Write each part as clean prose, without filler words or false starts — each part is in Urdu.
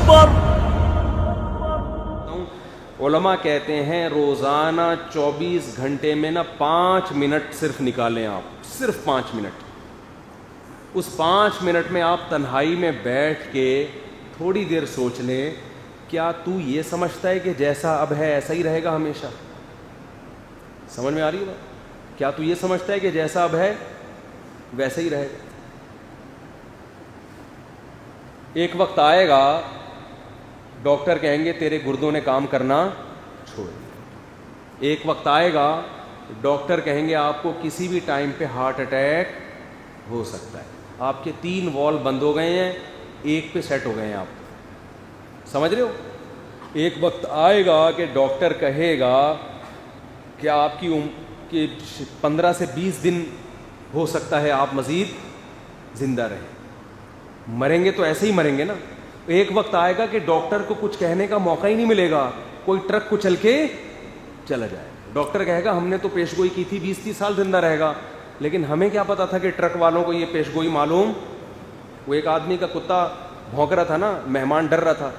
اکبر. علماء کہتے ہیں روزانہ 24 گھنٹے میں نا 5 منٹ صرف نکالیں آپ, صرف 5 منٹ. اس 5 منٹ میں آپ تنہائی میں بیٹھ کے تھوڑی دیر سوچ لیں, کیا تو یہ سمجھتا ہے کہ جیسا اب ہے ایسا ہی رہے گا ہمیشہ؟ سمجھ میں آ رہی ہے بات؟ کیا تو یہ سمجھتا ہے کہ جیسا اب ہے ویسا ہی رہے گا؟ ایک وقت آئے گا ڈاکٹر کہیں گے تیرے گردوں نے کام کرنا چھوڑ دیا. ایک وقت آئے گا ڈاکٹر کہیں گے آپ کو کسی بھی ٹائم پہ ہارٹ اٹیک ہو سکتا ہے. آپ کے 3 والو بند ہو گئے ہیں, ایک پہ سیٹ ہو گئے ہیں آپ. سمجھ رہے ہو؟ ایک وقت آئے گا کہ ڈاکٹر کہے گا کہ آپ کی عمر کے 15 سے 20 دن ہو سکتا ہے آپ مزید زندہ رہیں. مریں گے تو ایسے ہی مریں گے نا. ایک وقت آئے گا کہ ڈاکٹر کو کچھ کہنے کا موقع ہی نہیں ملے گا, کوئی ٹرک کچل کے چلا جائے. ڈاکٹر کہے گا ہم نے تو پیش گوئی کی تھی 20-30 سال زندہ رہے گا, لیکن ہمیں کیا پتا تھا کہ ٹرک والوں کو یہ پیش گوئی معلوم. وہ ایک آدمی کا کتا بھونک رہا تھا نا, مہمان ڈر رہا تھا,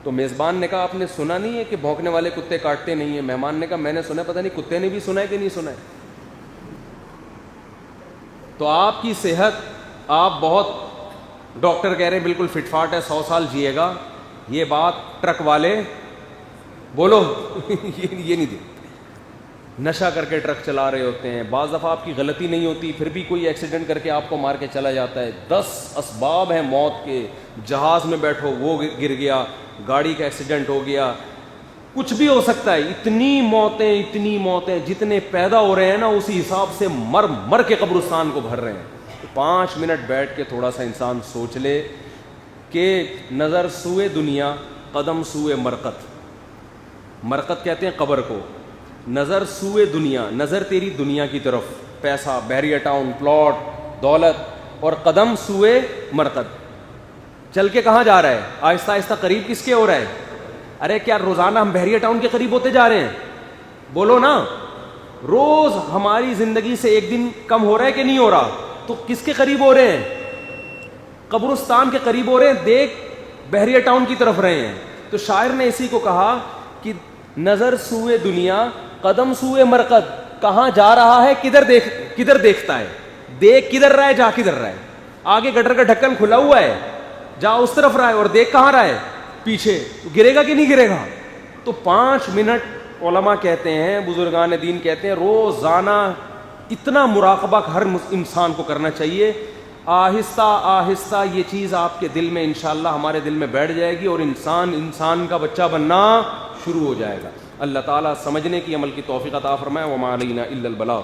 تو میزبان نے کہا آپ نے سنا نہیں ہے کہ بھونکنے والے کتے کاٹتے نہیں ہیں؟ مہمان نے کہا میں نے سنا, پتہ نہیں کتے نے بھی سنا ہے کہ نہیں سنا ہے. تو آپ کی صحت, آپ بہت, ڈاکٹر کہہ رہے ہیں بالکل فٹ فاٹ ہے, 100 سال جیے گا, یہ بات ٹرک والے بولو یہ نہیں دے. نشہ کر کے ٹرک چلا رہے ہوتے ہیں, بعض دفعہ آپ کی غلطی نہیں ہوتی پھر بھی کوئی ایکسیڈنٹ کر کے آپ کو مار کے چلا جاتا ہے. 10 اسباب ہیں موت کے. جہاز میں بیٹھو وہ گر گیا, گاڑی کا ایکسیڈنٹ ہو گیا, کچھ بھی ہو سکتا ہے. اتنی موتیں جتنے پیدا ہو رہے ہیں نا اسی حساب سے مر کے قبرستان کو بھر رہے ہیں. 5 منٹ بیٹھ کے تھوڑا سا انسان سوچ لے کہ نظر سوئے دنیا قدم سوئے مرقت. مرقت کہتے ہیں قبر کو. نظر سوئے دنیا, نظر تیری دنیا کی طرف, پیسہ, بحریہ ٹاؤن, پلاٹ, دولت, اور قدم سوئے مرقت. چل کے کہاں جا رہا ہے؟ آہستہ آہستہ قریب کس کے ہو رہا ہے؟ ارے کیا روزانہ ہم بحریہ ٹاؤن کے قریب ہوتے جا رہے ہیں؟ بولو نا. روز ہماری زندگی سے ایک دن کم ہو رہا ہے کہ نہیں ہو رہا؟ تو کس کے قریب ہو رہے ہیں؟ قبرستان کے قریب ہو رہے ہیں. دیکھ بحریہ ٹاؤن کی طرف رہے ہیں. تو شاعر نے اسی کو کہا کہ نظر سوئے دنیا قدم سوئے مرقد. کہاں جا رہا ہے, کدھر دیکھتا ہے, دیکھ کدھر رہا ہے, جا کدھر رہا ہے. آگے گٹر کا ڈھکن کھلا ہوا ہے, جا اس طرف رہا ہے, اور دیکھ کہاں رہا ہے, پیچھے. تو گرے گا کہ نہیں گرے گا؟ تو 5 منٹ علماء کہتے ہیں, بزرگان دین کہتے ہیں روزانہ اتنا مراقبہ ہر انسان کو کرنا چاہیے. آہستہ آہستہ یہ چیز آپ کے دل میں انشاءاللہ ہمارے دل میں بیٹھ جائے گی, اور انسان کا بچہ بننا شروع ہو جائے گا. اللہ تعالیٰ سمجھنے کی عمل کی توفیق عطا فرمائے. وما علینا الا البلاغ.